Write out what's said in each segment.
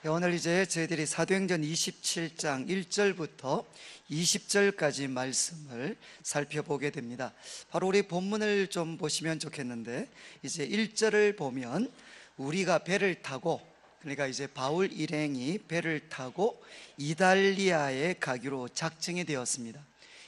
오늘 이제 저희들이 사도행전 27장 1절부터 20절까지 말씀을 살펴보게 됩니다. 바로 우리 본문을 좀 보시면 좋겠는데, 이제 1절을 보면 우리가 배를 타고, 그러니까 이제 바울 일행이 배를 타고 이달리아에 가기로 작정이 되었습니다.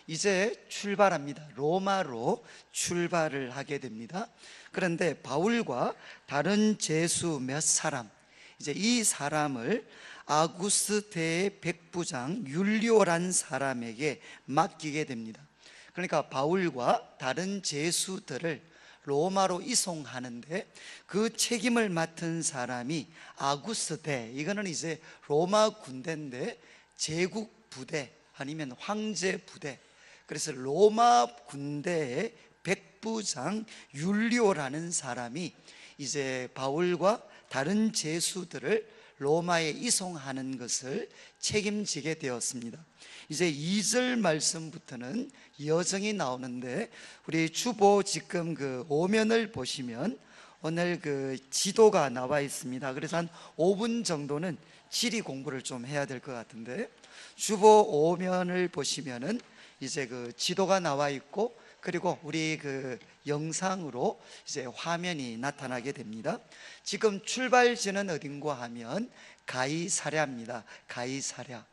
이제 출발합니다. 로마로 출발을 하게 됩니다. 그런데 바울과 다른 제수 몇 사람, 이제 이 사람을 아구스테의 백부장 율리오란 사람에게 맡기게 됩니다. 그러니까 바울과 다른 제수들을 로마로 이송하는데 그 책임을 맡은 사람이 아구스테, 이거는 이제 로마 군대인데 제국 부대 아니면 황제 부대, 그래서 로마 군대의 백부장 율리오라는 사람이 이제 바울과 다른 제수들을 로마에 이송하는 것을 책임지게 되었습니다. 이제 2절 말씀부터는 여정이 나오는데, 우리 주보 지금 그 오면을 보시면 오늘 그 지도가 나와 있습니다. 그래서 한 5분 정도는 지리 공부를 좀 해야 될 것 같은데, 주보 오면을 보시면은 이제 그 지도가 나와 있고, 그리고 우리 그 영상으로 이제 화면이 나타나게 됩니다. 지금 출발지는 어딘가 하면 가이사랴입니다. 가이사랴.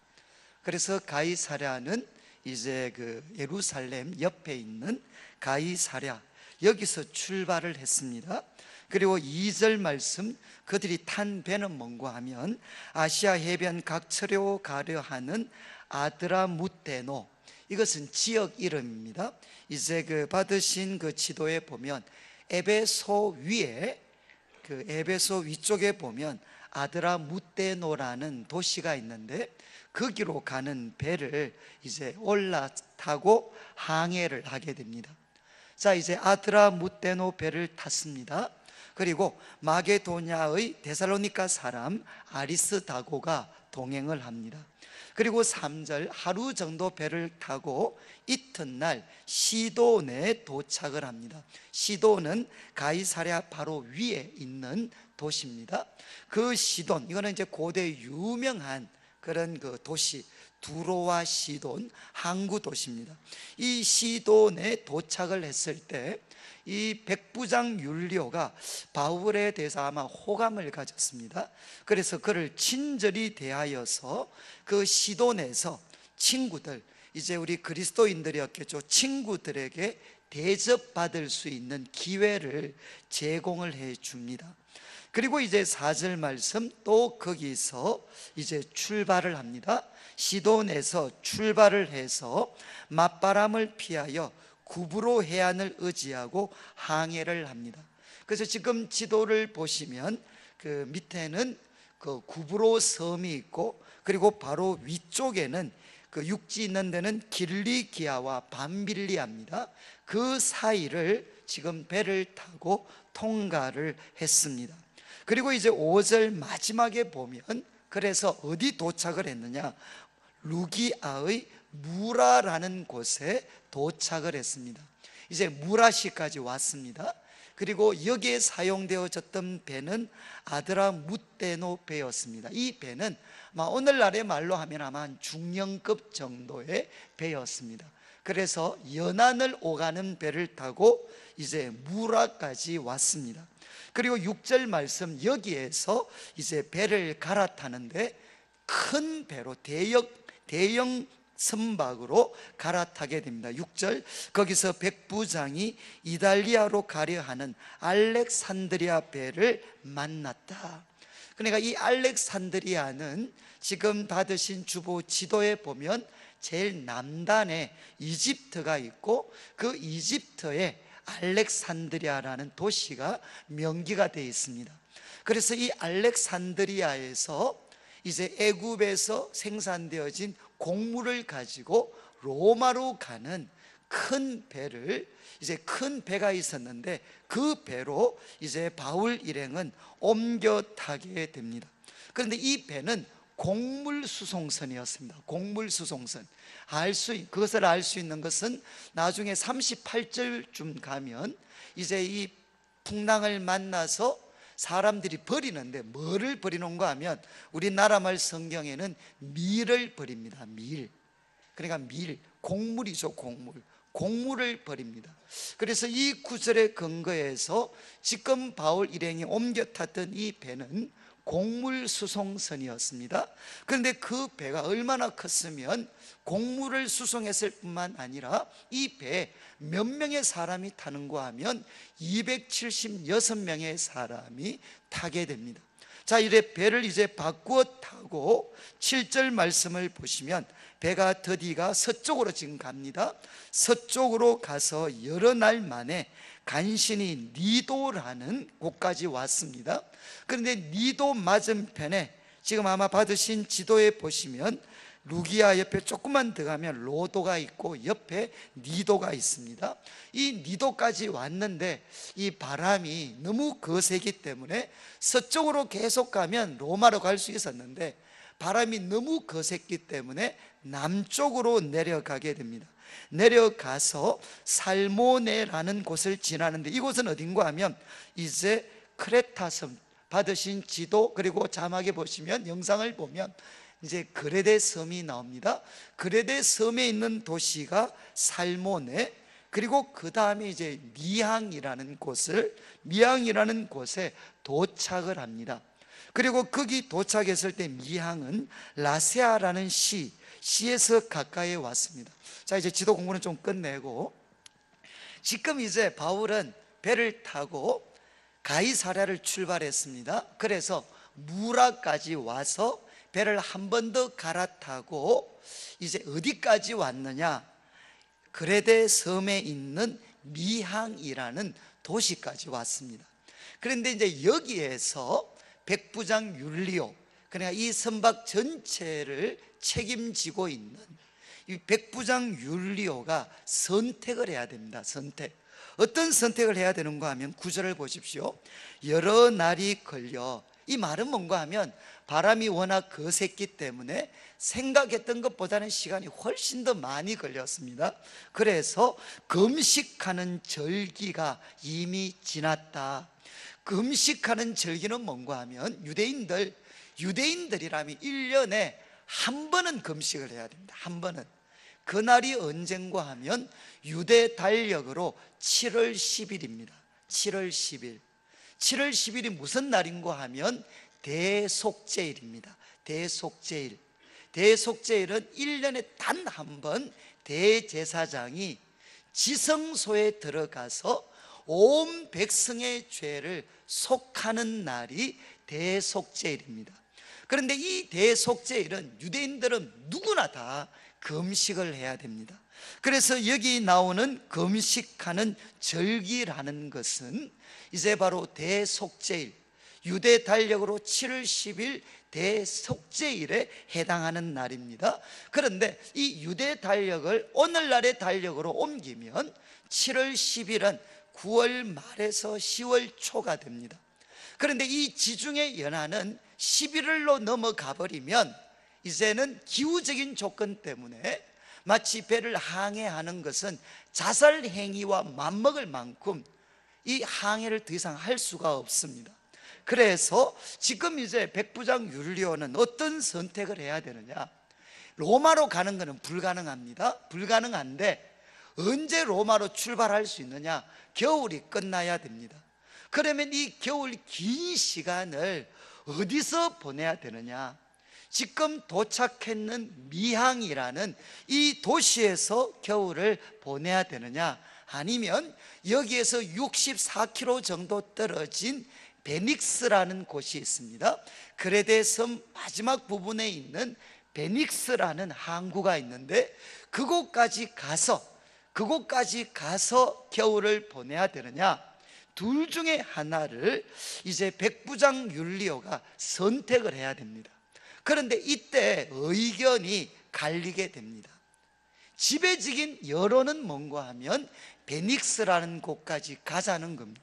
그래서 가이사랴는 이제 그 예루살렘 옆에 있는 가이사랴, 여기서 출발을 했습니다. 그리고 2절 말씀, 그들이 탄 배는 뭔가 하면 아시아 해변 각처로 가려 하는 아드라무테노, 이것은 지역 이름입니다. 이제 그 받으신 그 지도에 보면 에베소 위에, 그 에베소 위쪽에 보면 아드라무테노라는 도시가 있는데, 거기로 가는 배를 이제 올라타고 항해를 하게 됩니다. 자, 이제 아드라무테노 배를 탔습니다. 그리고 마게도냐의 데살로니가 사람 아리스다고가 동행을 합니다. 그리고 3절, 하루 정도 배를 타고 이튿날 시돈에 도착을 합니다. 시돈은 가이사랴 바로 위에 있는 도시입니다. 그 시돈, 이거는 이제 고대 유명한 그런 그 도시, 두로와 시돈, 항구 도시입니다. 이 시돈에 도착을 했을 때 이 백부장 율리오가 바울에 대해서 아마 호감을 가졌습니다. 그래서 그를 친절히 대하여서 그 시돈에서 친구들, 이제 우리 그리스도인들이었겠죠, 친구들에게 대접받을 수 있는 기회를 제공을 해 줍니다. 그리고 이제 4절 말씀, 또 거기서 이제 출발을 합니다. 시돈에서 출발을 해서 맞바람을 피하여 구브로 해안을 의지하고 항해를 합니다. 그래서 지금 지도를 보시면 그 밑에는 그 구브로 섬이 있고, 그리고 바로 위쪽에는 그 육지 있는 데는 길리기아와 밤빌리아입니다. 그 사이를 지금 배를 타고 통과를 했습니다. 그리고 이제 5절 마지막에 보면, 그래서 어디 도착을 했느냐, 루기아의 무라라는 곳에 도착을 했습니다. 이제 무라시까지 왔습니다. 그리고 여기에 사용되어졌던 배는 아드라무테노 배였습니다. 이 배는 오늘날의 말로 하면 아마 한 중형급 정도의 배였습니다. 그래서 연안을 오가는 배를 타고 이제 무라까지 왔습니다. 그리고 6절 말씀, 여기에서 이제 배를 갈아타는데 큰 배로 대형 선박으로 갈아타게 됩니다. 6절, 거기서 백부장이 이달리아로 가려 하는 알렉산드리아 배를 만났다. 그러니까 이 알렉산드리아는 지금 받으신 주보 지도에 보면 제일 남단에 이집트가 있고, 그 이집트에 알렉산드리아라는 도시가 명기가 되어 있습니다. 그래서 이 알렉산드리아에서 이제 애굽에서 생산되어진 곡물을 가지고 로마로 가는 큰 배를, 이제 큰 배가 있었는데 그 배로 이제 바울 일행은 옮겨 타게 됩니다. 그런데 이 배는 곡물 수송선이었습니다. 곡물 수송선. 그것을 알 수 있는 것은 나중에 38절쯤 가면 이제 이 풍랑을 만나서 사람들이 버리는데 뭐를 버리는가 하면 우리나라 말 성경에는 밀을 버립니다. 밀. 그러니까 밀, 곡물이죠. 곡물을 버립니다. 그래서 이 구절에 근거해서 지금 바울 일행이 옮겨 탔던 이 배는 곡물 수송선이었습니다. 그런데 그 배가 얼마나 컸으면 곡물을 수송했을 뿐만 아니라 이 배에 몇 명의 사람이 타는가 하면 276명의 사람이 타게 됩니다. 자, 이래 배를 이제 바꾸어 타고 7절 말씀을 보시면 배가 드디어 서쪽으로 지금 갑니다. 서쪽으로 가서 여러 날 만에 간신히 니도라는 곳까지 왔습니다. 그런데 니도 맞은편에 지금 아마 받으신 지도에 보시면 루기아 옆에 조금만 더 가면 로도가 있고 옆에 니도가 있습니다. 이 니도까지 왔는데 이 바람이 너무 거세기 때문에 서쪽으로 계속 가면 로마로 갈 수 있었는데 바람이 너무 거셌기 때문에 남쪽으로 내려가게 됩니다. 내려가서 살모네라는 곳을 지나는데 이곳은 어딘가 하면 이제 크레타섬, 받으신 지도 그리고 자막에 보시면 영상을 보면 이제 그레데 섬이 나옵니다. 그레데 섬에 있는 도시가 살모네, 그리고 그 다음에 이제 미항이라는 곳에 도착을 합니다. 그리고 거기 도착했을 때 미항은 라세아라는 시에서 가까이 왔습니다. 자, 이제 지도 공부는 좀 끝내고 지금 이제 바울은 배를 타고 가이사랴를 출발했습니다. 그래서 무라까지 와서 배를 한 번 더 갈아타고 이제 어디까지 왔느냐? 그레데 섬에 있는 미항이라는 도시까지 왔습니다. 그런데 이제 여기에서 백부장 율리오, 그러니까 이 선박 전체를 책임지고 있는 이 백부장 율리오가 선택을 해야 됩니다. 어떤 선택을 해야 되는가 하면 9절을 보십시오. 여러 날이 걸려, 이 말은 뭔가 하면 바람이 워낙 거셌기 때문에 생각했던 것보다는 시간이 훨씬 더 많이 걸렸습니다. 그래서 금식하는 절기가 이미 지났다. 금식하는 절기는 뭔가 하면 유대인들이라면 1년에 한 번은 금식을 해야 됩니다. 한 번은. 그날이 언젠가 하면 유대 달력으로 7월 10일입니다 7월 10일 7월 10일이 무슨 날인가 하면 대속죄일입니다. 대속죄일은 1년에 단 한 번 대제사장이 지성소에 들어가서 온 백성의 죄를 속하는 날이 대속죄일입니다. 그런데 이 대속죄일은 유대인들은 누구나 다 금식을 해야 됩니다. 그래서 여기 나오는 금식하는 절기라는 것은 이제 바로 대속죄일, 유대 달력으로 7월 10일 대속죄일에 해당하는 날입니다. 그런데 이 유대 달력을 오늘날의 달력으로 옮기면 7월 10일은 9월 말에서 10월 초가 됩니다. 그런데 이 지중해 연안은 11월로 넘어가 버리면 이제는 기후적인 조건 때문에 마치 배를 항해하는 것은 자살 행위와 맞먹을 만큼 이 항해를 더 이상 할 수가 없습니다. 그래서 지금 이제 백부장 율리오는 어떤 선택을 해야 되느냐? 로마로 가는 것은 불가능합니다. 불가능한데 언제 로마로 출발할 수 있느냐? 겨울이 끝나야 됩니다. 그러면 이 겨울 긴 시간을 어디서 보내야 되느냐? 지금 도착했는 미항이라는 이 도시에서 겨울을 보내야 되느냐? 아니면 여기에서 64km 정도 떨어진 베닉스라는 곳이 있습니다. 그레데 섬 마지막 부분에 있는 베닉스라는 항구가 있는데 그곳까지 가서 겨울을 보내야 되느냐? 둘 중에 하나를 이제 백부장 율리오가 선택을 해야 됩니다. 그런데 이때 의견이 갈리게 됩니다. 지배적인 여론은 뭔가 하면 베닉스라는 곳까지 가자는 겁니다.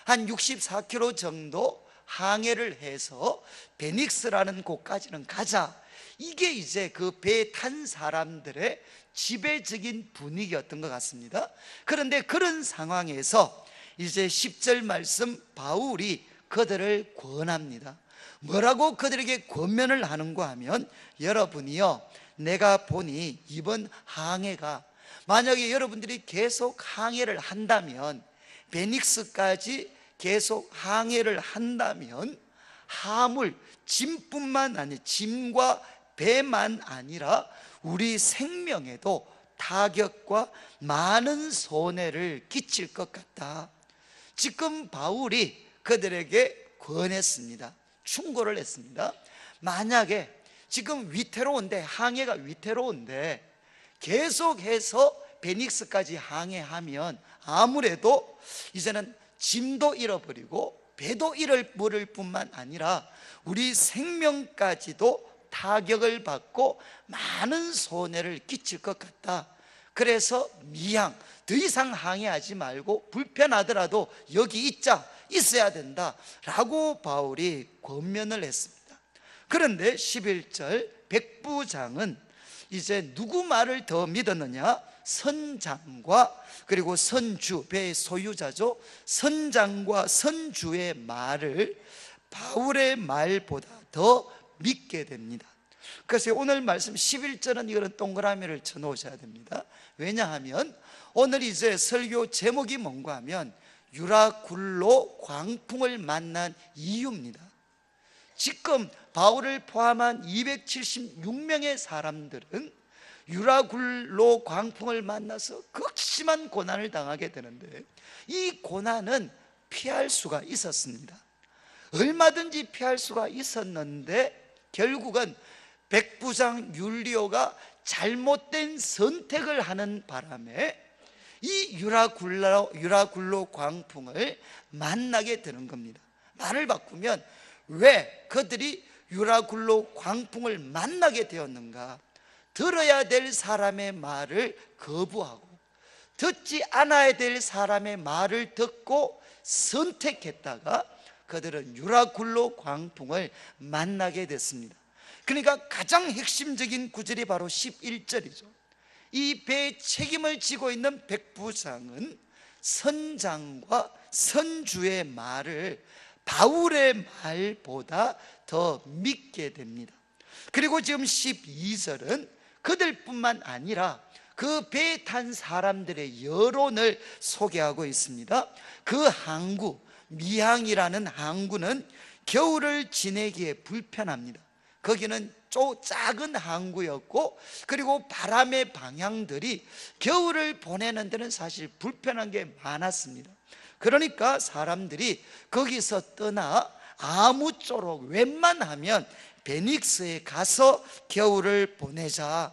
한 64km 정도 항해를 해서 베닉스라는 곳까지는 가자. 이게 이제 그 배에 탄 사람들의 지배적인 분위기였던 것 같습니다. 그런데 그런 상황에서 이제 10절 말씀 바울이 그들을 권합니다. 뭐라고 그들에게 권면을 하는가 하면, 여러분이요, 내가 보니 이번 항해가, 만약에 여러분들이 계속 항해를 한다면, 베닉스까지 계속 항해를 한다면 하물, 짐뿐만 아니라, 짐과 배만 아니라 우리 생명에도 타격과 많은 손해를 끼칠 것 같다. 지금 바울이 그들에게 권했습니다. 충고를 했습니다. 만약에 지금 위태로운데, 항해가 위태로운데 계속해서 베닉스까지 항해하면 아무래도 이제는 짐도 잃어버리고 배도 잃어버릴 뿐만 아니라 우리 생명까지도 타격을 받고 많은 손해를 끼칠 것 같다. 그래서 미항, 더 이상 항해하지 말고 불편하더라도 여기 있어야 된다 라고 바울이 권면을 했습니다. 그런데 11절 백부장은 이제 누구 말을 더 믿었느냐? 선장과 그리고 선주, 배의 소유자죠. 선장과 선주의 말을 바울의 말보다 더 믿게 됩니다. 그래서 오늘 말씀 11절은 이거는 동그라미를 쳐 놓으셔야 됩니다. 왜냐하면 오늘 이제 설교 제목이 뭔가 하면 유라굴로 광풍을 만난 이유입니다. 지금 바울을 포함한 276명의 사람들은 유라굴로 광풍을 만나서 극심한 고난을 당하게 되는데, 이 고난은 피할 수가 있었습니다. 얼마든지 피할 수가 있었는데 결국은 백부장 율리오가 잘못된 선택을 하는 바람에 이 유라굴로 광풍을 만나게 되는 겁니다. 말을 바꾸면 왜 그들이 유라굴로 광풍을 만나게 되었는가? 들어야 될 사람의 말을 거부하고 듣지 않아야 될 사람의 말을 듣고 선택했다가 그들은 유라굴로 광풍을 만나게 됐습니다. 그러니까 가장 핵심적인 구절이 바로 11절이죠. 이 배의 책임을 지고 있는 백부장은 선장과 선주의 말을 바울의 말보다 더 믿게 됩니다. 그리고 지금 12절은 그들뿐만 아니라 그 배에 탄 사람들의 여론을 소개하고 있습니다. 그 항구, 미항이라는 항구는 겨울을 지내기에 불편합니다. 거기는 작은 항구였고, 그리고 바람의 방향들이 겨울을 보내는 데는 사실 불편한 게 많았습니다. 그러니까 사람들이 거기서 떠나 아무쪼록 웬만하면 베닉스에 가서 겨울을 보내자.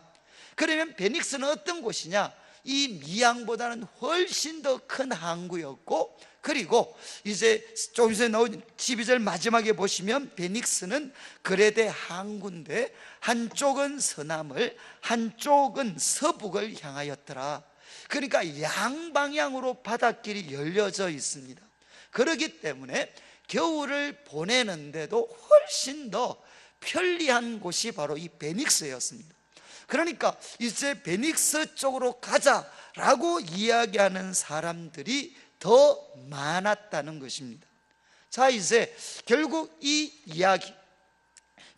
그러면 베닉스는 어떤 곳이냐? 이 미항보다는 훨씬 더 큰 항구였고, 그리고 이제 좀 전에 나온 12절 마지막에 보시면 베닉스는 그레데 항구인데 한쪽은 서남을, 한쪽은 서북을 향하였더라. 그러니까 양방향으로 바닷길이 열려져 있습니다. 그렇기 때문에 겨울을 보내는데도 훨씬 더 편리한 곳이 바로 이 베닉스였습니다. 그러니까 이제 베닉스 쪽으로 가자라고 이야기하는 사람들이 더 많았다는 것입니다. 자, 이제 결국 이 이야기,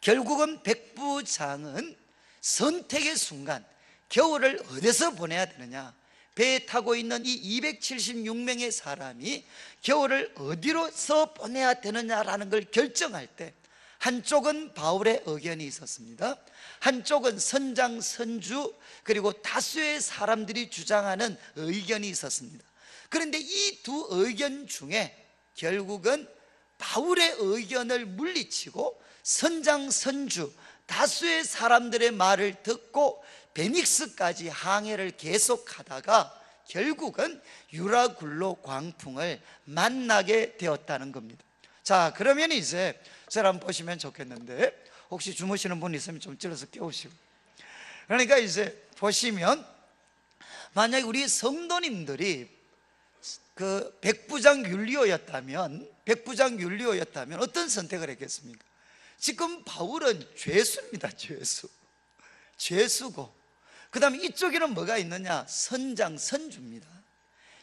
결국은 백부장은 선택의 순간 겨울을 어디서 보내야 되느냐, 배에 타고 있는 이 276명의 사람이 겨울을 어디로서 보내야 되느냐라는 걸 결정할 때 한쪽은 바울의 의견이 있었습니다. 한쪽은 선장, 선주, 그리고 다수의 사람들이 주장하는 의견이 있었습니다. 그런데 이 두 의견 중에 결국은 바울의 의견을 물리치고 선장, 선주, 다수의 사람들의 말을 듣고 베닉스까지 항해를 계속하다가 결국은 유라굴로 광풍을 만나게 되었다는 겁니다. 자, 그러면 이제 저를 한번 보시면 좋겠는데, 혹시 주무시는 분 있으면 좀 찔러서 깨우시고. 그러니까 이제 보시면 만약에 우리 성도님들이 그 백부장 율리오였다면 어떤 선택을 했겠습니까? 지금 바울은 죄수입니다. 죄수고, 그 다음에 이쪽에는 뭐가 있느냐? 선장, 선주입니다.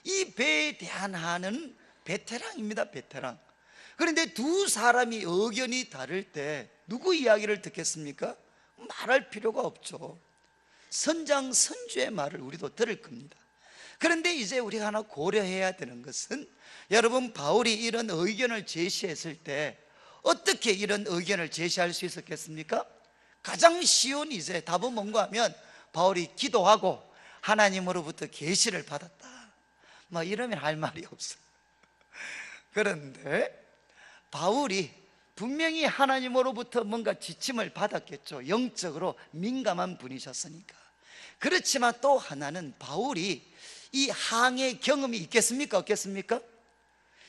이 배에 대한 하는 베테랑입니다. 베테랑. 그런데 두 사람이 의견이 다를 때 누구 이야기를 듣겠습니까? 말할 필요가 없죠. 선장 선주의 말을 우리도 들을 겁니다. 그런데 이제 우리가 하나 고려해야 되는 것은, 여러분, 바울이 이런 의견을 제시했을 때 어떻게 이런 의견을 제시할 수 있었겠습니까? 가장 쉬운 이제 답은 뭔가 하면, 바울이 기도하고 하나님으로부터 계시를 받았다, 뭐 이러면 할 말이 없어. 그런데 바울이 분명히 하나님으로부터 뭔가 지침을 받았겠죠. 영적으로 민감한 분이셨으니까. 그렇지만 또 하나는, 바울이 이 항해 경험이 있겠습니까? 없겠습니까?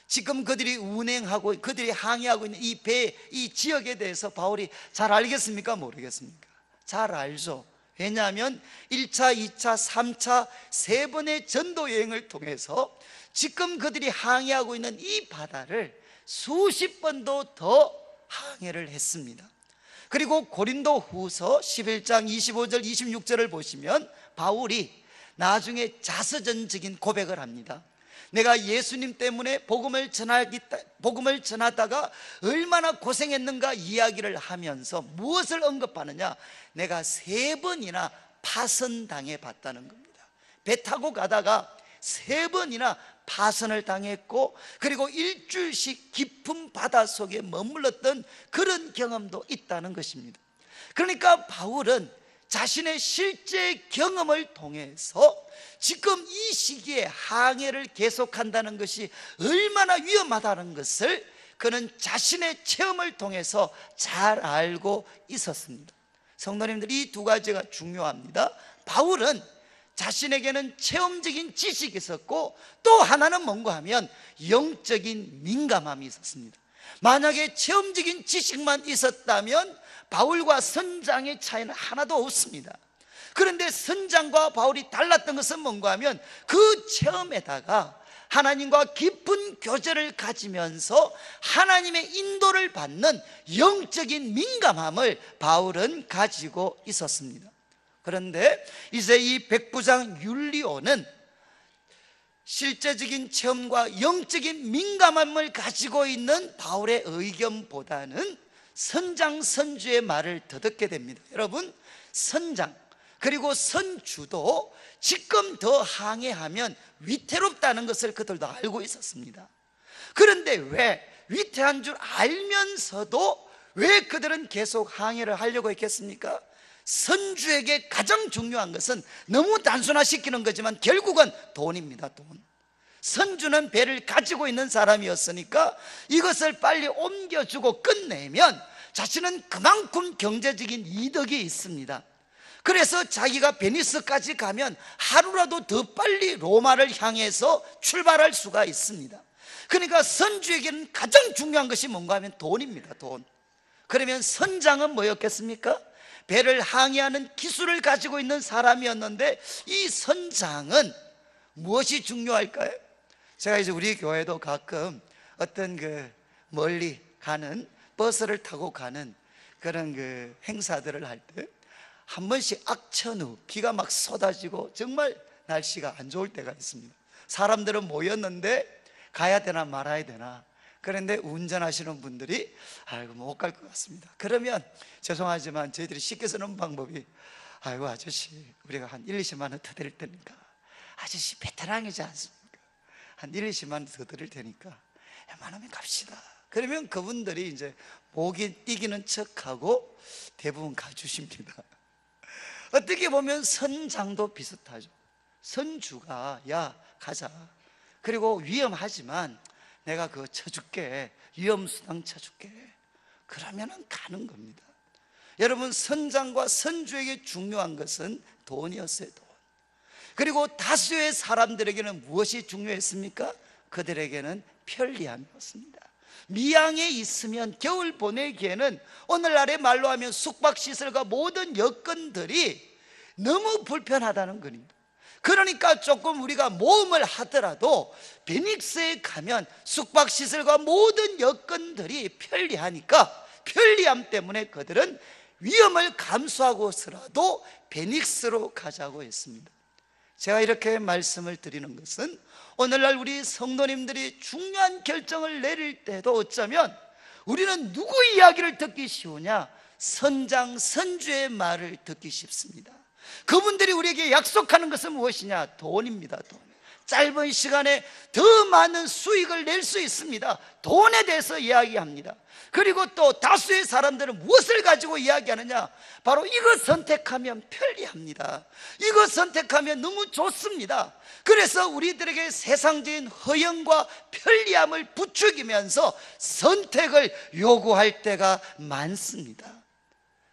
지금 그들이 운행하고 그들이 항해하고 있는 이 배, 이 지역에 대해서 바울이 잘 알겠습니까? 모르겠습니까? 잘 알죠. 왜냐하면 1차, 2차, 3차 세 번의 전도 여행을 통해서 지금 그들이 항해하고 있는 이 바다를 수십 번도 더 항해를 했습니다. 그리고 고린도 후서 11장 25절 26절을 보시면 바울이 나중에 자서전적인 고백을 합니다. 내가 예수님 때문에 복음을 전하다가 얼마나 고생했는가 이야기를 하면서 무엇을 언급하느냐, 내가 3번이나 파선당해 봤다는 겁니다. 배 타고 가다가 3번이나 파선을 당했고, 그리고 일주일씩 깊은 바다 속에 머물렀던 그런 경험도 있다는 것입니다. 그러니까 바울은 자신의 실제 경험을 통해서 지금 이 시기에 항해를 계속한다는 것이 얼마나 위험하다는 것을 그는 자신의 체험을 통해서 잘 알고 있었습니다. 성도님들, 이 두 가지가 중요합니다. 바울은 자신에게는 체험적인 지식이 있었고, 또 하나는 뭔가 하면 영적인 민감함이 있었습니다. 만약에 체험적인 지식만 있었다면 바울과 선장의 차이는 하나도 없습니다. 그런데 선장과 바울이 달랐던 것은 뭔가 하면, 그 체험에다가 하나님과 깊은 교제를 가지면서 하나님의 인도를 받는 영적인 민감함을 바울은 가지고 있었습니다. 그런데 이제 이 백부장 율리오는 실제적인 체험과 영적인 민감함을 가지고 있는 바울의 의견보다는 선장 선주의 말을 더 듣게 됩니다. 여러분, 선장 그리고 선주도 지금 더 항해하면 위태롭다는 것을 그들도 알고 있었습니다. 그런데 왜 위태한 줄 알면서도 왜 그들은 계속 항해를 하려고 했겠습니까? 선주에게 가장 중요한 것은, 너무 단순화시키는 거지만 결국은 돈입니다. 돈. 선주는 배를 가지고 있는 사람이었으니까 이것을 빨리 옮겨주고 끝내면 자신은 그만큼 경제적인 이득이 있습니다. 그래서 자기가 베니스까지 가면 하루라도 더 빨리 로마를 향해서 출발할 수가 있습니다. 그러니까 선주에게는 가장 중요한 것이 뭔가 하면 돈입니다. 돈. 그러면 선장은 뭐였겠습니까? 배를 항해하는 기술을 가지고 있는 사람이었는데, 이 선장은 무엇이 중요할까요? 제가 이제 우리 교회도 가끔 어떤 멀리 가는 버스를 타고 가는 그런 행사들을 할 때 한 번씩 악천후, 비가 막 쏟아지고 정말 날씨가 안 좋을 때가 있습니다. 사람들은 모였는데 가야 되나 말아야 되나. 그런데 운전하시는 분들이 아이고 못 갈 것 같습니다. 그러면 죄송하지만 저희들이 쉽게 쓰는 방법이, 아이고 아저씨, 우리가 한 1, 20만 원 더 드릴 테니까, 아저씨 베테랑이지 않습니까? 한 1, 20만 원 더 드릴 테니까 웬만하면 갑시다. 그러면 그분들이 이제 목이 띄기는 척하고 대부분 가주십니다. 어떻게 보면 선장도 비슷하죠. 선주가 야 가자, 그리고 위험하지만 내가 그거 쳐줄게, 위험수당 쳐줄게, 그러면은 가는 겁니다. 여러분, 선장과 선주에게 중요한 것은 돈이었어요. 돈. 그리고 다수의 사람들에게는 무엇이 중요했습니까? 그들에게는 편리함이었습니다. 미양에 있으면 겨울 보내기에는 오늘날의 말로 하면 숙박시설과 모든 여건들이 너무 불편하다는 겁니다. 그러니까 조금 우리가 모험을 하더라도 베닉스에 가면 숙박시설과 모든 여건들이 편리하니까, 편리함 때문에 그들은 위험을 감수하고서라도 베닉스로 가자고 했습니다. 제가 이렇게 말씀을 드리는 것은 오늘날 우리 성도님들이 중요한 결정을 내릴 때도 어쩌면 우리는 누구 이야기를 듣기 쉬우냐? 선장, 선주의 말을 듣기 쉽습니다. 그분들이 우리에게 약속하는 것은 무엇이냐? 돈입니다. 돈. 짧은 시간에 더 많은 수익을 낼 수 있습니다. 돈에 대해서 이야기합니다. 그리고 또 다수의 사람들은 무엇을 가지고 이야기하느냐? 바로 이거 선택하면 편리합니다. 이거 선택하면 너무 좋습니다. 그래서 우리들에게 세상적인 허영과 편리함을 부추기면서 선택을 요구할 때가 많습니다.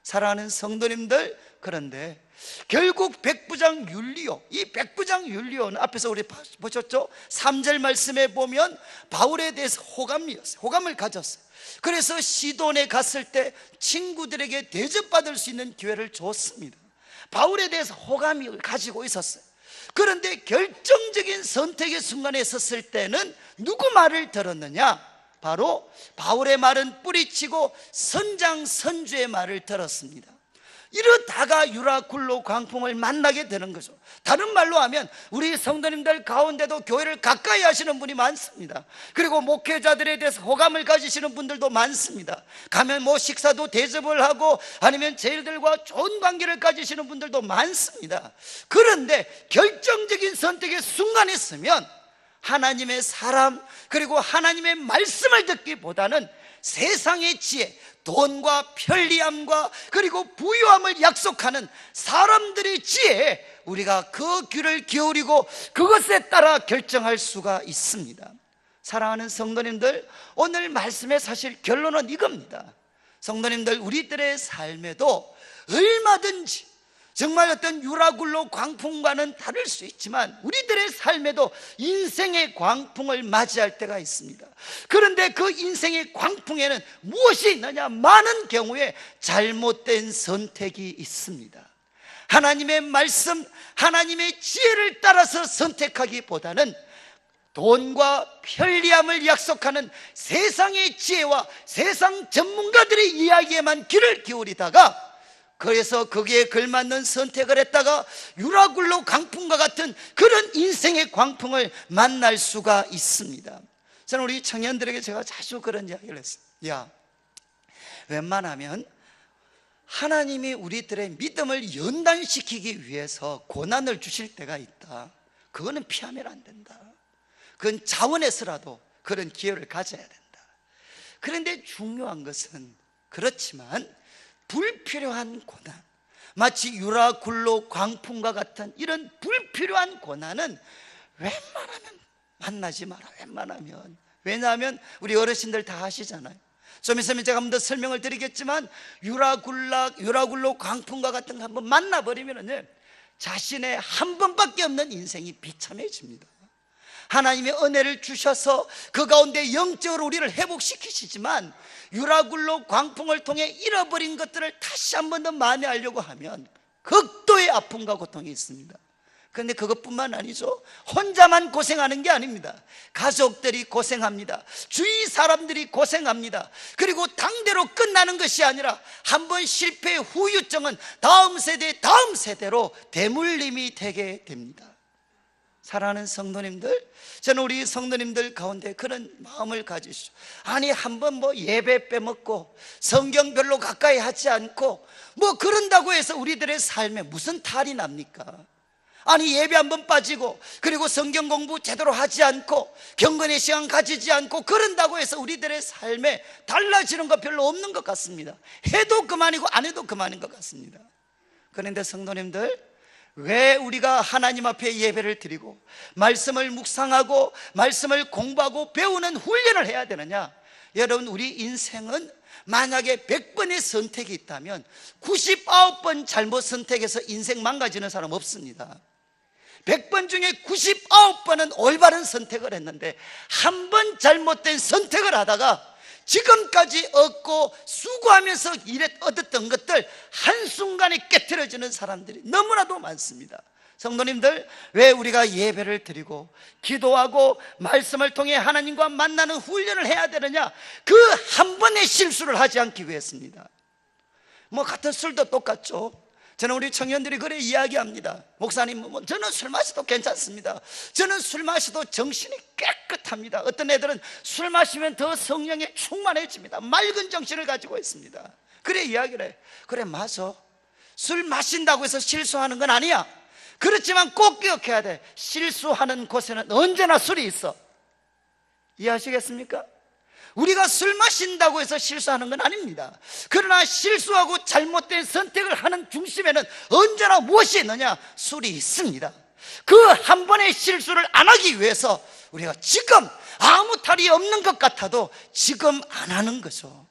사랑하는 성도님들, 그런데 결국 백부장 율리오, 이 백부장 율리오는 앞에서 우리 보셨죠? 3절 말씀에 보면 바울에 대해서 호감을 가졌어요. 그래서 시돈에 갔을 때 친구들에게 대접받을 수 있는 기회를 줬습니다. 바울에 대해서 호감을 가지고 있었어요. 그런데 결정적인 선택의 순간에 섰을 때는 누구 말을 들었느냐? 바로 바울의 말은 뿌리치고 선장 선주의 말을 들었습니다. 이러다가 유라굴로 광풍을 만나게 되는 거죠. 다른 말로 하면 우리 성도님들 가운데도 교회를 가까이 하시는 분이 많습니다. 그리고 목회자들에 대해서 호감을 가지시는 분들도 많습니다. 가면 식사도 대접을 하고 아니면 저희들과 좋은 관계를 가지시는 분들도 많습니다. 그런데 결정적인 선택의 순간에 있으면 하나님의 사람 그리고 하나님의 말씀을 듣기보다는 세상의 지혜, 돈과 편리함과 그리고 부유함을 약속하는 사람들의 지혜에 우리가 그 귀를 기울이고 그것에 따라 결정할 수가 있습니다. 사랑하는 성도님들, 오늘 말씀의 사실 결론은 이겁니다. 성도님들, 우리들의 삶에도 얼마든지 정말 어떤 유라굴로 광풍과는 다를 수 있지만 우리들의 삶에도 인생의 광풍을 맞이할 때가 있습니다. 그런데 그 인생의 광풍에는 무엇이 있느냐? 많은 경우에 잘못된 선택이 있습니다. 하나님의 말씀, 하나님의 지혜를 따라서 선택하기보다는 돈과 편리함을 약속하는 세상의 지혜와 세상 전문가들의 이야기에만 귀를 기울이다가 그래서 거기에 걸맞는 선택을 했다가 유라굴로 광풍과 같은 그런 인생의 광풍을 만날 수가 있습니다. 저는 우리 청년들에게 제가 자주 그런 이야기를 했어요. 야, 웬만하면 하나님이 우리들의 믿음을 연단시키기 위해서 고난을 주실 때가 있다. 그거는 피하면 안 된다. 그건 자원에서라도 그런 기회를 가져야 된다. 그런데 중요한 것은 그렇지만 불필요한 고난, 마치 유라굴로 광풍과 같은 이런 불필요한 고난은 웬만하면 만나지 마라. 웬만하면. 왜냐하면 우리 어르신들 다 아시잖아요. 좀 있으면 제가 한번 더 설명을 드리겠지만 유라굴로 광풍과 같은 거 한번 만나버리면 자신의 한 번밖에 없는 인생이 비참해집니다. 하나님의 은혜를 주셔서 그 가운데 영적으로 우리를 회복시키시지만 유라굴로 광풍을 통해 잃어버린 것들을 다시 한 번 더 만회하려고 하면 극도의 아픔과 고통이 있습니다. 그런데 그것뿐만 아니죠. 혼자만 고생하는 게 아닙니다. 가족들이 고생합니다. 주위 사람들이 고생합니다. 그리고 당대로 끝나는 것이 아니라 한 번 실패의 후유증은 다음 세대로 대물림이 되게 됩니다. 사랑하는 성도님들, 저는 우리 성도님들 가운데 그런 마음을 가지시죠. 아니 한번 예배 빼먹고 성경 별로 가까이 하지 않고 그런다고 해서 우리들의 삶에 무슨 탈이 납니까? 아니 예배 한번 빠지고 그리고 성경 공부 제대로 하지 않고 경건의 시간 가지지 않고 그런다고 해서 우리들의 삶에 달라지는 거 별로 없는 것 같습니다. 해도 그만이고 안 해도 그만인 것 같습니다. 그런데 성도님들, 왜 우리가 하나님 앞에 예배를 드리고 말씀을 묵상하고 말씀을 공부하고 배우는 훈련을 해야 되느냐? 여러분, 우리 인생은 만약에 100번의 선택이 있다면 99번 잘못 선택해서 인생 망가지는 사람 없습니다. 100번 중에 99번은 올바른 선택을 했는데 한 번 잘못된 선택을 하다가 지금까지 얻고 수고하면서 얻었던 것들 한순간에 깨트려지는 사람들이 너무나도 많습니다. 성도님들, 왜 우리가 예배를 드리고 기도하고 말씀을 통해 하나님과 만나는 훈련을 해야 되느냐? 그 한 번의 실수를 하지 않기 위해서입니다. 같은 술도 똑같죠. 저는 우리 청년들이 그래 이야기합니다. 목사님, 저는 술 마셔도 괜찮습니다. 저는 술 마셔도 정신이 깨끗합니다. 어떤 애들은 술 마시면 더 성령에 충만해집니다. 맑은 정신을 가지고 있습니다. 그래 이야기를 해. 그래 맞아. 술 마신다고 해서 실수하는 건 아니야. 그렇지만 꼭 기억해야 돼. 실수하는 곳에는 언제나 술이 있어. 이해하시겠습니까? 우리가 술 마신다고 해서 실수하는 건 아닙니다. 그러나 실수하고 잘못된 선택을 하는 중심에는 언제나 무엇이 있느냐? 술이 있습니다. 그 한 번의 실수를 안 하기 위해서 우리가 지금 아무 탈이 없는 것 같아도 지금 안 하는 거죠.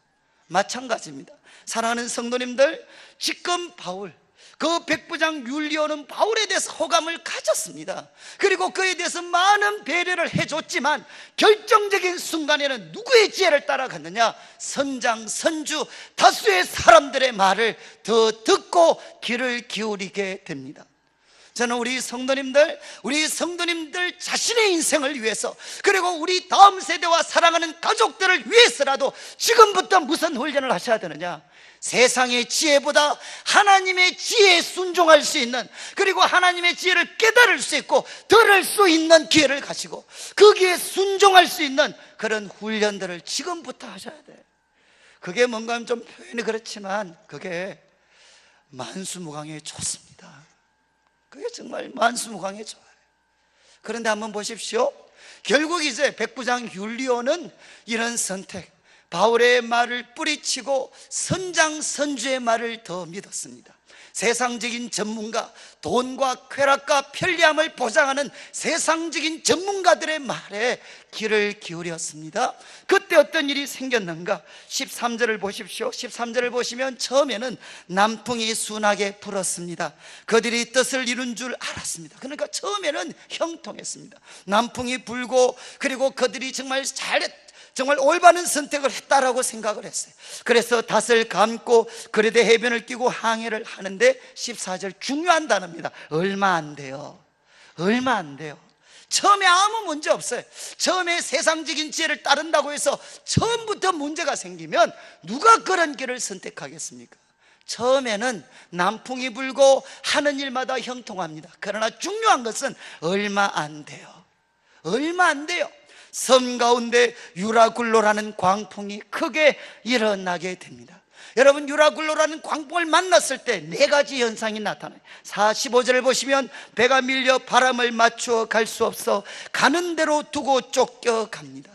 마찬가지입니다. 사랑하는 성도님들, 지금 바울, 그 백부장 율리오는 바울에 대해서 호감을 가졌습니다. 그리고 그에 대해서 많은 배려를 해줬지만 결정적인 순간에는 누구의 지혜를 따라갔느냐? 선장, 선주, 다수의 사람들의 말을 더 듣고 귀를 기울이게 됩니다. 저는 우리 성도님들 자신의 인생을 위해서, 그리고 우리 다음 세대와 사랑하는 가족들을 위해서라도 지금부터 무슨 훈련을 하셔야 되느냐? 세상의 지혜보다 하나님의 지혜에 순종할 수 있는, 그리고 하나님의 지혜를 깨달을 수 있고 들을 수 있는 기회를 가지고 거기에 순종할 수 있는 그런 훈련들을 지금부터 하셔야 돼. 그게 뭔가 하면 좀 표현이 그렇지만 그게 만수무강에 좋습니다. 그게 정말 만수무강에 좋아요. 그런데 한번 보십시오. 결국 이제 백부장 율리오는 이런 선택, 바울의 말을 뿌리치고 선장, 선주의 말을 더 믿었습니다. 세상적인 전문가, 돈과 쾌락과 편리함을 보장하는 세상적인 전문가들의 말에 귀를 기울였습니다. 그때 어떤 일이 생겼는가? 13절을 보십시오. 13절을 보시면 처음에는 남풍이 순하게 불었습니다. 그들이 뜻을 이룬 줄 알았습니다. 그러니까 처음에는 형통했습니다. 남풍이 불고, 그리고 그들이 정말 올바른 선택을 했다라고 생각을 했어요. 그래서 닷을 감고 그레데 해변을 끼고 항해를 하는데 14절 중요한 단어입니다. 얼마 안 돼요. 얼마 안 돼요. 처음에 아무 문제 없어요. 처음에 세상적인 지혜를 따른다고 해서 처음부터 문제가 생기면 누가 그런 길을 선택하겠습니까? 처음에는 남풍이 불고 하는 일마다 형통합니다. 그러나 중요한 것은 얼마 안 돼요. 얼마 안 돼요. 섬 가운데 유라굴로라는 광풍이 크게 일어나게 됩니다. 여러분, 유라굴로라는 광풍을 만났을 때 네 가지 현상이 나타나요. 45절을 보시면 배가 밀려 바람을 맞추어 갈 수 없어 가는 대로 두고 쫓겨갑니다.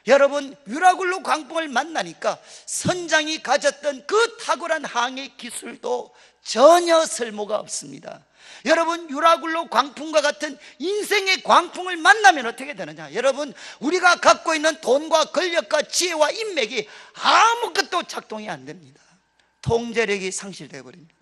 여러분, 유라굴로 광풍을 만나니까 선장이 가졌던 그 탁월한 항해 기술도 전혀 쓸모가 없습니다. 여러분, 유라굴로 광풍과 같은 인생의 광풍을 만나면 어떻게 되느냐? 여러분, 우리가 갖고 있는 돈과 권력과 지혜와 인맥이 아무것도 작동이 안 됩니다. 통제력이 상실되어 버립니다.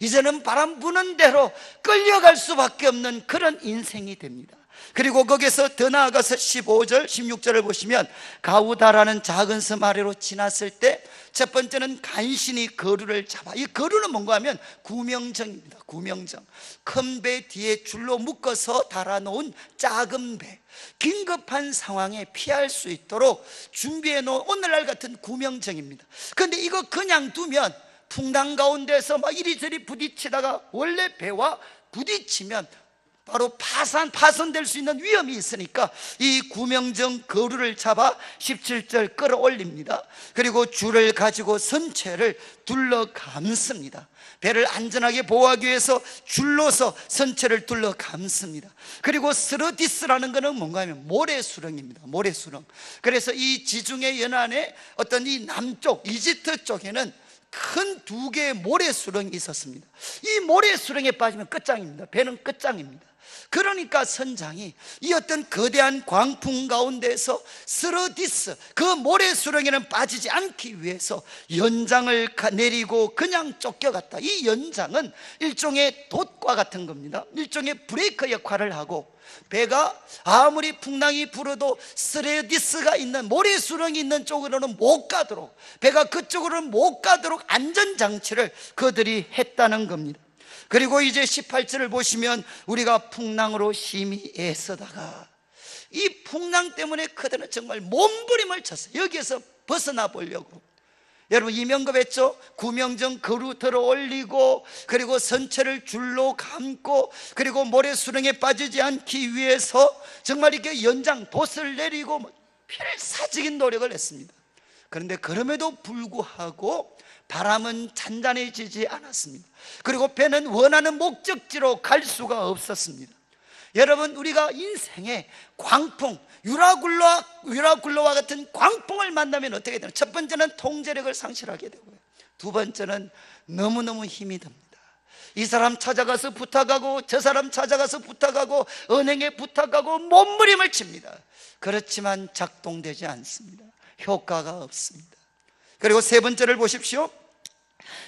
이제는 바람 부는 대로 끌려갈 수밖에 없는 그런 인생이 됩니다. 그리고 거기서 더 나아가서 15절, 16절을 보시면 가우다라는 작은 섬 아래로 지났을 때 첫 번째는 간신히 거루를 잡아. 이 거루는 뭔가 하면 구명정입니다. 구명정. 큰 배 뒤에 줄로 묶어서 달아놓은 작은 배, 긴급한 상황에 피할 수 있도록 준비해 놓은 오늘날 같은 구명정입니다. 그런데 이거 그냥 두면 풍랑 가운데서 막 이리저리 부딪히다가 원래 배와 부딪히면 바로 파손될 수 있는 위험이 있으니까 이 구명정 거루를 잡아 17절 끌어올립니다. 그리고 줄을 가지고 선체를 둘러 감습니다. 배를 안전하게 보호하기 위해서 줄로서 선체를 둘러 감습니다. 그리고 스르디스라는 것은 뭔가 하면 모래수렁입니다. 모래수렁. 그래서 이 지중해 연안에 어떤 이 남쪽 이집트 쪽에는 큰 두 개의 모래수렁이 있었습니다. 이 모래수렁에 빠지면 끝장입니다. 배는 끝장입니다. 그러니까 선장이 이 어떤 거대한 광풍 가운데서 스르디스, 그 모래수렁에는 빠지지 않기 위해서 연장을 내리고 그냥 쫓겨갔다. 이 연장은 일종의 돛과 같은 겁니다. 일종의 브레이크 역할을 하고, 배가 아무리 풍랑이 불어도 스르디스가 있는 모래수렁이 있는 쪽으로는 못 가도록, 배가 그쪽으로는 못 가도록 안전장치를 그들이 했다는 겁니다. 그리고 이제 18절을 보시면 우리가 풍랑으로 심히 애쓰다가, 이 풍랑 때문에 그들은 정말 몸부림을 쳤어요. 여기에서 벗어나 보려고. 여러분 이명급했죠? 구명정 거루 들어 올리고, 그리고 선체를 줄로 감고, 그리고 모래수렁에 빠지지 않기 위해서 정말 이렇게 연장 돛을 내리고 필사적인 노력을 했습니다. 그런데 그럼에도 불구하고 바람은 잔잔해지지 않았습니다. 그리고 배는 원하는 목적지로 갈 수가 없었습니다. 여러분, 우리가 인생에 광풍, 유라굴로와 같은 광풍을 만나면 어떻게 되나? 첫 번째는 통제력을 상실하게 되고요, 두 번째는 너무너무 힘이 듭니다. 이 사람 찾아가서 부탁하고 저 사람 찾아가서 부탁하고 은행에 부탁하고 몸부림을 칩니다. 그렇지만 작동되지 않습니다. 효과가 없습니다. 그리고 세 번째를 보십시오.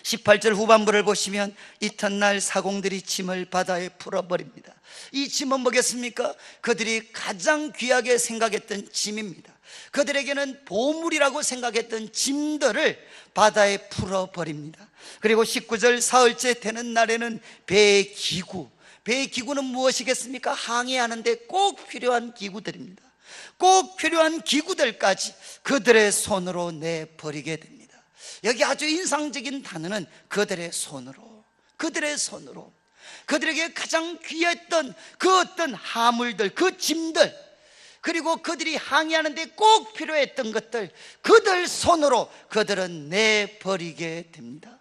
18절 후반부를 보시면 이튿날 사공들이 짐을 바다에 풀어버립니다. 이 짐은 뭐겠습니까? 그들이 가장 귀하게 생각했던 짐입니다. 그들에게는 보물이라고 생각했던 짐들을 바다에 풀어버립니다. 그리고 19절 사흘째 되는 날에는 배의 기구는 무엇이겠습니까? 항해하는데 꼭 필요한 기구들입니다. 꼭 필요한 기구들까지 그들의 손으로 내버리게 됩니다. 여기 아주 인상적인 단어는 그들의 손으로, 그들에게 가장 귀했던 그 어떤 하물들, 그 짐들, 그리고 그들이 항해하는데 꼭 필요했던 것들, 그들 손으로 그들은 내버리게 됩니다.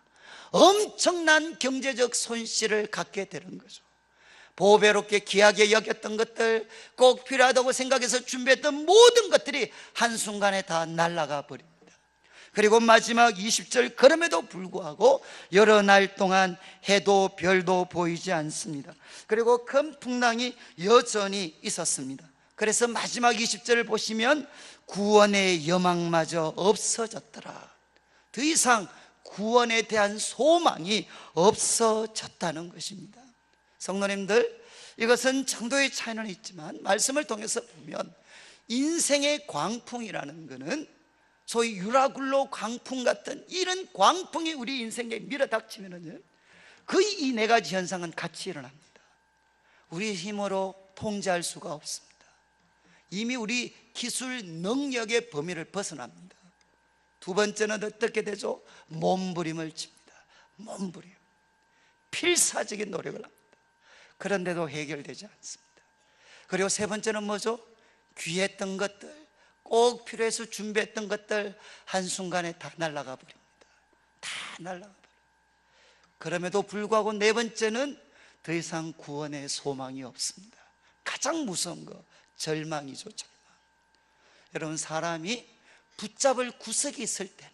엄청난 경제적 손실을 갖게 되는 거죠. 보배롭게 귀하게 여겼던 것들, 꼭 필요하다고 생각해서 준비했던 모든 것들이 한순간에 다 날아가 버립니다. 그리고 마지막 20절, 그럼에도 불구하고 여러 날 동안 해도 별도 보이지 않습니다. 그리고 큰 풍랑이 여전히 있었습니다. 그래서 마지막 20절을 보시면 구원의 여망마저 없어졌더라. 더 이상 구원에 대한 소망이 없어졌다는 것입니다. 성도님들, 이것은 정도의 차이는 있지만 말씀을 통해서 보면 인생의 광풍이라는 것은 소위 유라굴로 광풍 같은 이런 광풍이 우리 인생에 밀어닥치면은 거의 이 네 가지 현상은 같이 일어납니다. 우리 힘으로 통제할 수가 없습니다. 이미 우리 기술 능력의 범위를 벗어납니다. 두 번째는 어떻게 되죠? 몸부림을 칩니다. 몸부림, 필사적인 노력을 합니다. 그런데도 해결되지 않습니다. 그리고 세 번째는 뭐죠? 귀했던 것들, 꼭 필요해서 준비했던 것들 한순간에 다 날아가 버립니다. 다 날아가 버려요. 그럼에도 불구하고 네 번째는 더 이상 구원의 소망이 없습니다. 가장 무서운 거 절망이죠. 절망. 여러분, 사람이 붙잡을 구석이 있을 때는,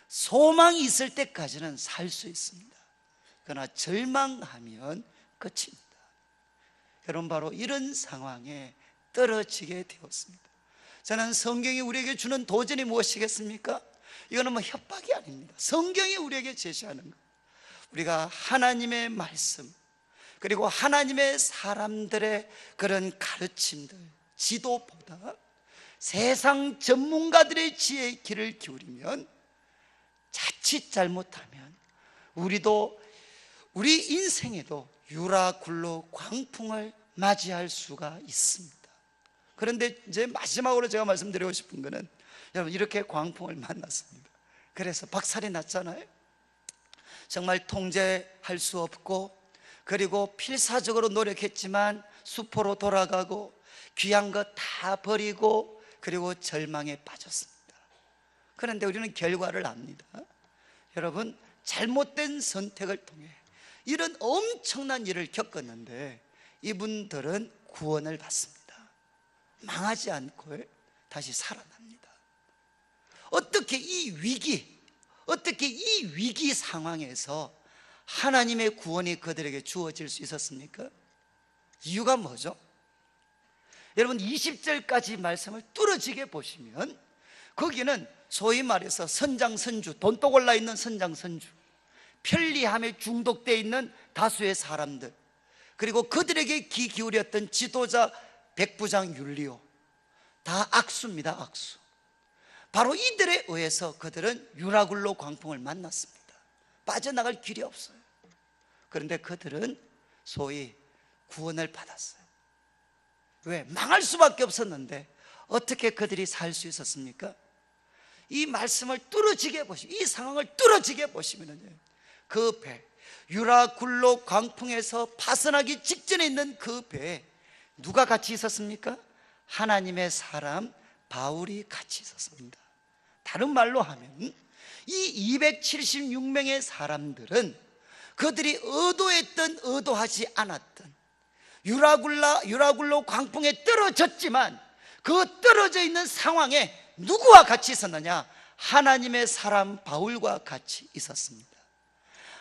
소망이 있을 때까지는 살 수 있습니다. 그러나 절망하면 끝입니다. 여러분, 바로 이런 상황에 떨어지게 되었습니다. 저는 성경이 우리에게 주는 도전이 무엇이겠습니까? 이거는 뭐 협박이 아닙니다. 성경이 우리에게 제시하는 것, 우리가 하나님의 말씀, 그리고 하나님의 사람들의 그런 가르침들, 지도보다 세상 전문가들의 지혜에 귀를 기울이면, 자칫 잘못하면 우리 인생에도 유라굴로 광풍을 맞이할 수가 있습니다. 그런데 이제 마지막으로 제가 말씀드리고 싶은 것은, 여러분, 이렇게 광풍을 만났습니다. 그래서 박살이 났잖아요. 정말 통제할 수 없고, 그리고 필사적으로 노력했지만 수포로 돌아가고 귀한 것 다 버리고, 그리고 절망에 빠졌습니다. 그런데 우리는 결과를 압니다. 여러분, 잘못된 선택을 통해 이런 엄청난 일을 겪었는데 이분들은 구원을 받습니다. 망하지 않고 다시 살아납니다. 어떻게 이 위기 상황에서 하나님의 구원이 그들에게 주어질 수 있었습니까? 이유가 뭐죠? 여러분, 20절까지 말씀을 뚫어지게 보시면 거기는 소위 말해서 선장선주, 돈독 올라 있는 선장선주, 편리함에 중독되어 있는 다수의 사람들, 그리고 그들에게 귀 기울였던 지도자 백부장 율리오, 다 악수입니다. 악수. 바로 이들에 의해서 그들은 유라굴로 광풍을 만났습니다. 빠져나갈 길이 없어요. 그런데 그들은 소위 구원을 받았어요. 왜? 망할 수밖에 없었는데 어떻게 그들이 살 수 있었습니까? 이 말씀을 뚫어지게 보시면, 이 상황을 뚫어지게 보시면은요, 그 배, 유라굴로 광풍에서 파선하기 직전에 있는 그 배에 누가 같이 있었습니까? 하나님의 사람 바울이 같이 있었습니다. 다른 말로 하면 이 276명의 사람들은 그들이 의도했든 의도하지 않았든 유라굴로 광풍에 떨어졌지만 그 떨어져 있는 상황에 누구와 같이 있었느냐? 하나님의 사람 바울과 같이 있었습니다.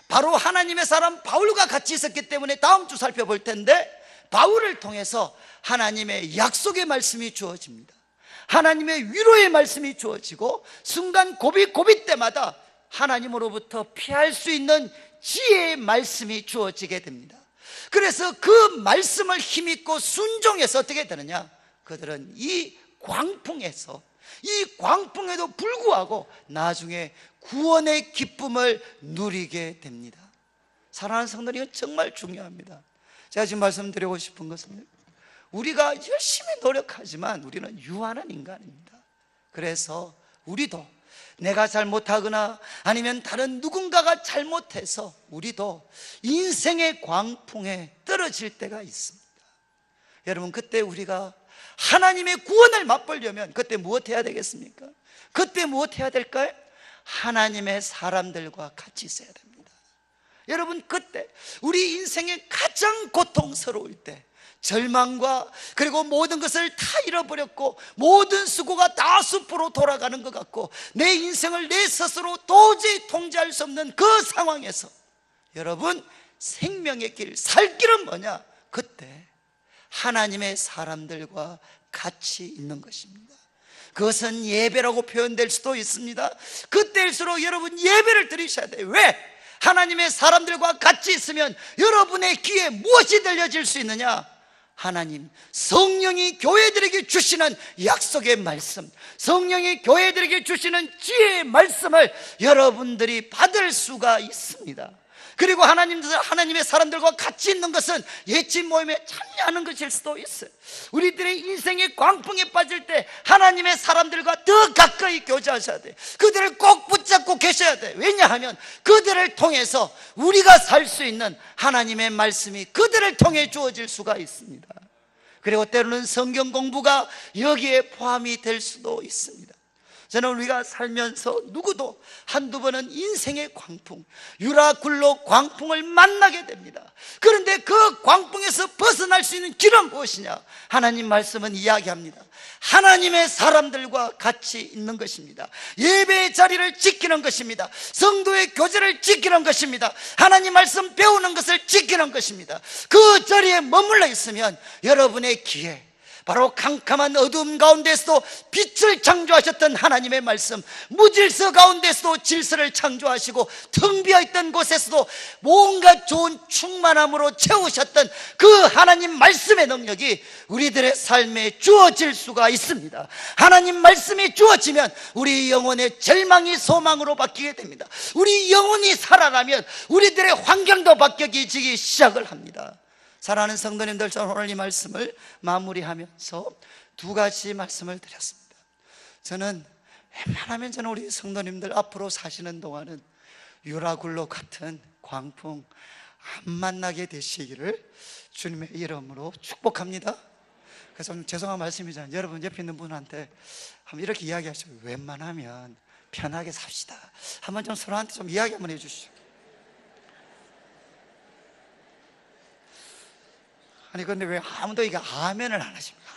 바로 하나님의 사람 바울과 같이 있었기 때문에 다음 주 살펴볼 텐데, 바울을 통해서 하나님의 약속의 말씀이 주어집니다. 하나님의 위로의 말씀이 주어지고, 순간 고비 때마다 하나님으로부터 피할 수 있는 지혜의 말씀이 주어지게 됩니다. 그래서 그 말씀을 힘입고 순종해서 어떻게 되느냐? 그들은 이 광풍에도 불구하고 나중에 구원의 기쁨을 누리게 됩니다. 사랑하는 성도님, 이건 정말 중요합니다. 제가 지금 말씀드리고 싶은 것은, 우리가 열심히 노력하지만 우리는 유한한 인간입니다. 그래서 우리도 내가 잘못하거나 아니면 다른 누군가가 잘못해서 우리도 인생의 광풍에 떨어질 때가 있습니다. 여러분, 그때 우리가 하나님의 구원을 맛보려면 그때 무엇 해야 되겠습니까? 그때 무엇 해야 될까요? 하나님의 사람들과 같이 있어야 됩니다. 여러분, 그때 우리 인생에 가장 고통스러울 때, 절망과 그리고 모든 것을 다 잃어버렸고 모든 수고가 다 숲으로 돌아가는 것 같고 내 인생을 내 스스로 도저히 통제할 수 없는 그 상황에서 여러분, 생명의 길, 살 길은 뭐냐? 그때 하나님의 사람들과 같이 있는 것입니다. 그것은 예배라고 표현될 수도 있습니다. 그때일수록 여러분 예배를 드리셔야 돼요. 왜? 하나님의 사람들과 같이 있으면 여러분의 귀에 무엇이 들려질 수 있느냐? 하나님, 성령이 교회들에게 주시는 약속의 말씀, 성령이 교회들에게 주시는 지혜의 말씀을 여러분들이 받을 수가 있습니다. 그리고 하나님의 사람들과 같이 있는 것은 예치 모임에 참여하는 것일 수도 있어요. 우리들의 인생의 광풍에 빠질 때 하나님의 사람들과 더 가까이 교제하셔야 돼요. 그들을 꼭 붙잡고 계셔야 돼요. 왜냐하면 그들을 통해서 우리가 살 수 있는 하나님의 말씀이 그들을 통해 주어질 수가 있습니다. 그리고 때로는 성경 공부가 여기에 포함이 될 수도 있습니다. 저는 우리가 살면서 누구도 한두 번은 인생의 광풍, 유라굴로 광풍을 만나게 됩니다. 그런데 그 광풍에서 벗어날 수 있는 길은 무엇이냐? 하나님 말씀은 이야기합니다. 하나님의 사람들과 같이 있는 것입니다. 예배의 자리를 지키는 것입니다. 성도의 교제를 지키는 것입니다. 하나님 말씀 배우는 것을 지키는 것입니다. 그 자리에 머물러 있으면 여러분의 귀에 바로 캄캄한 어두움 가운데서도 빛을 창조하셨던 하나님의 말씀, 무질서 가운데서도 질서를 창조하시고 텅 비어있던 곳에서도 뭔가 좋은 충만함으로 채우셨던 그 하나님 말씀의 능력이 우리들의 삶에 주어질 수가 있습니다. 하나님 말씀이 주어지면 우리 영혼의 절망이 소망으로 바뀌게 됩니다. 우리 영혼이 살아나면 우리들의 환경도 바뀌어지기 시작을 합니다. 사랑하는 성도님들, 저는 오늘 이 말씀을 마무리하면서 두 가지 말씀을 드렸습니다. 저는 웬만하면 우리 성도님들 앞으로 사시는 동안은 유라굴로 같은 광풍 안 만나게 되시기를 주님의 이름으로 축복합니다. 그래서 좀 죄송한 말씀이지만 여러분 옆에 있는 분한테 한번 이렇게 이야기하시죠. 웬만하면 편하게 삽시다. 한번 좀 서로한테 좀 이야기 한번 해주시죠. 아니 근데 왜 아무도 이거 아멘을 안 하십니까?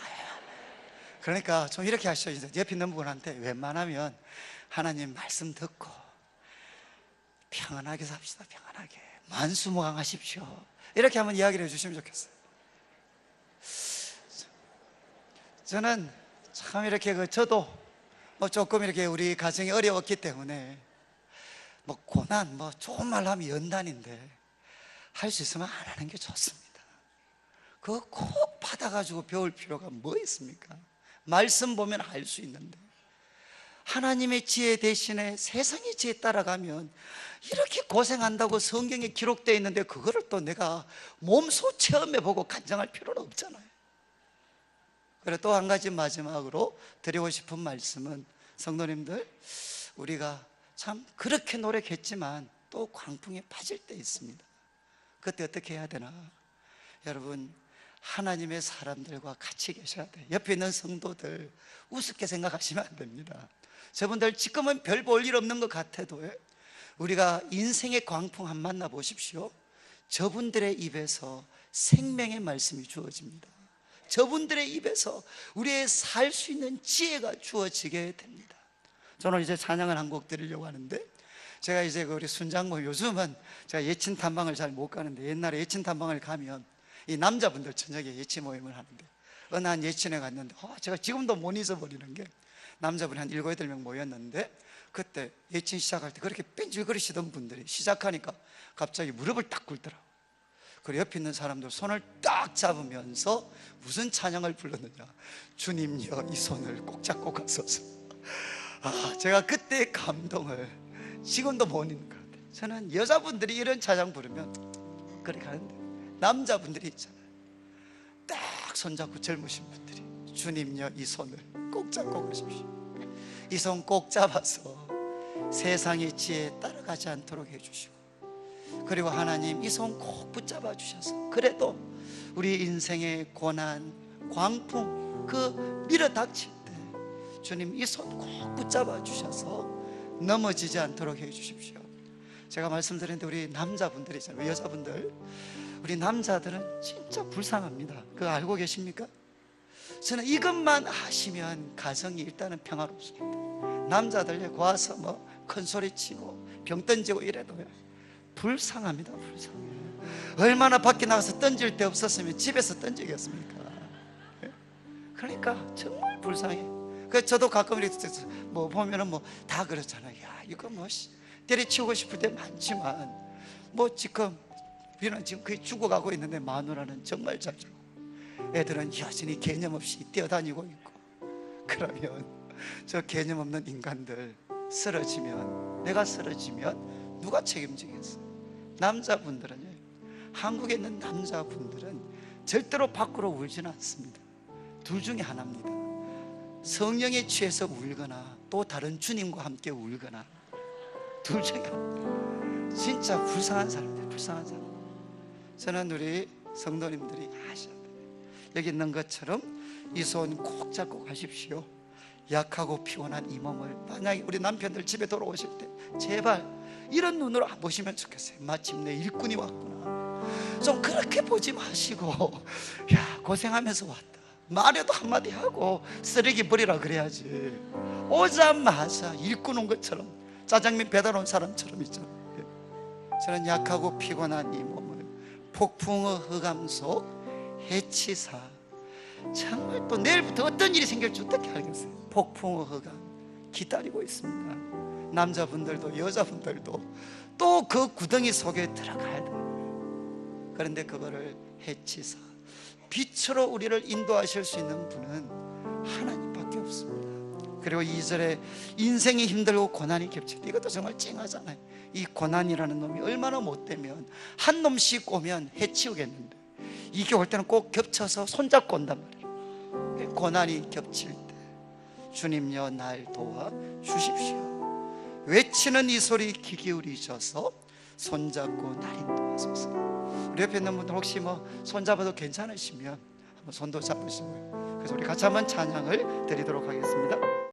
그러니까 좀 이렇게 하시죠. 이제 옆에 있는 분한테 웬만하면 하나님 말씀 듣고 평안하게 삽시다. 평안하게 만수무강하십시오. 이렇게 한번 이야기를 해주시면 좋겠어요. 저는 참 이렇게 저도 조금 이렇게 우리 가정이 어려웠기 때문에 고난 좋은 말로 하면 연단인데 할 수 있으면 안 하는 게 좋습니다. 그거 꼭 받아가지고 배울 필요가 뭐 있습니까? 말씀 보면 알 수 있는데 하나님의 지혜 대신에 세상의 지혜 따라가면 이렇게 고생한다고 성경에 기록되어 있는데 그거를 또 내가 몸소 체험해보고 간증할 필요는 없잖아요. 그리고 또 한 가지 마지막으로 드리고 싶은 말씀은 성도님들, 우리가 참 그렇게 노력했지만 또 광풍에 빠질 때 있습니다. 그때 어떻게 해야 되나? 여러분, 하나님의 사람들과 같이 계셔야 돼요. 옆에 있는 성도들 우습게 생각하시면 안 됩니다. 저분들 지금은 별 볼 일 없는 것 같아도 우리가 인생의 광풍 한번 만나보십시오. 저분들의 입에서 생명의 말씀이 주어집니다. 저분들의 입에서 우리의 살 수 있는 지혜가 주어지게 됩니다. 저는 이제 찬양을 한 곡 드리려고 하는데, 제가 이제 우리 순장모, 요즘은 제가 예친 탐방을 잘 못 가는데 옛날에 예친 탐방을 가면 이 남자분들 저녁에 예친 모임을 하는데 어느 한 예친에 갔는데 제가 지금도 못 잊어버리는 게, 남자분이 한 7, 8명 모였는데 그때 예친 시작할 때 그렇게 뺀질거리시던 분들이 시작하니까 갑자기 무릎을 딱 꿇더라고요. 그리고 옆에 있는 사람들 손을 딱 잡으면서 무슨 찬양을 불렀느냐, 주님여 이 손을 꼭 잡고 가소서. 제가 그때 감동을 지금도 못 잊는 것 같아요. 저는 여자분들이 이런 찬양 부르면 그렇게 하는데, 남자분들이 있잖아요, 딱 손잡고 젊으신 분들이 주님여 이 손을 꼭 잡고 가십시오. 이 손 꼭 잡아서 세상의 지혜에 따라가지 않도록 해주시고, 그리고 하나님 이 손 꼭 붙잡아 주셔서 그래도 우리 인생의 고난, 광풍 그 밀어닥칠 때 주님 이 손 꼭 붙잡아 주셔서 넘어지지 않도록 해 주십시오. 제가 말씀드렸는데 우리 남자분들 있잖아요, 여자분들, 우리 남자들은 진짜 불쌍합니다. 그거 알고 계십니까? 저는 이것만 하시면 가정이 일단은 평화롭습니다. 남자들 와서 뭐 큰 소리 치고 병 던지고 이래도 불쌍합니다. 불쌍해요. 얼마나 밖에 나가서 던질 데 없었으면 집에서 던지겠습니까? 그러니까 정말 불쌍해. 그 저도 가끔 이렇게 뭐 보면은 뭐 다 그렇잖아요. 야, 이거 뭐 때려치우고 싶을 때 많지만 뭐 지금 우리는 지금 거의 죽어가고 있는데 마누라는 정말 잘 주고 애들은 여전히 개념 없이 뛰어다니고 있고, 그러면 저 개념 없는 인간들 쓰러지면, 내가 쓰러지면 누가 책임지겠어요? 남자분들은요, 한국에 있는 남자분들은 절대로 밖으로 울지는 않습니다. 둘 중에 하나입니다. 성령에 취해서 울거나 또 다른 주님과 함께 울거나, 둘 중에 하나. 진짜 불쌍한 사람들, 불쌍한 사람. 저는 우리 성도님들이 아셔야 돼요. 여기 있는 것처럼 이 손 꼭 잡고 가십시오. 약하고 피곤한 이 몸을, 만약에 우리 남편들 집에 돌아오실 때 제발 이런 눈으로 안 보시면 좋겠어요. 마침내 일꾼이 왔구나, 좀 그렇게 보지 마시고, 야 고생하면서 왔다 말해도 한마디 하고 쓰레기 버리라 그래야지. 오자마자 일꾼 온 것처럼, 짜장면 배달 온 사람처럼 있잖아요. 저는 약하고 피곤한 이 몸을 폭풍의 흑암 속 해치사, 정말 또 내일부터 어떤 일이 생길지 어떻게 알겠어요? 폭풍의 흑암 기다리고 있습니다. 남자분들도 여자분들도 또 그 구덩이 속에 들어가야 돼요. 그런데 그거를 해치사 빛으로 우리를 인도하실 수 있는 분은 하나님밖에 없습니다. 그리고 2절에 인생이 힘들고 고난이 겹칠 때, 이것도 정말 찡하잖아요. 이 고난이라는 놈이 얼마나 못되면 한 놈씩 오면 해치우겠는데, 이게 올 때는 꼭 겹쳐서 손잡고 온단 말이에요. 고난이 겹칠 때 주님여 날 도와 주십시오. 외치는 이 소리 귀 기울이셔서 손잡고 날 인도하소서. 우리 옆에 있는 분들 혹시 뭐 손잡아도 괜찮으시면 한번 손도 잡으시고요. 그래서 우리 같이 한번 찬양을 드리도록 하겠습니다.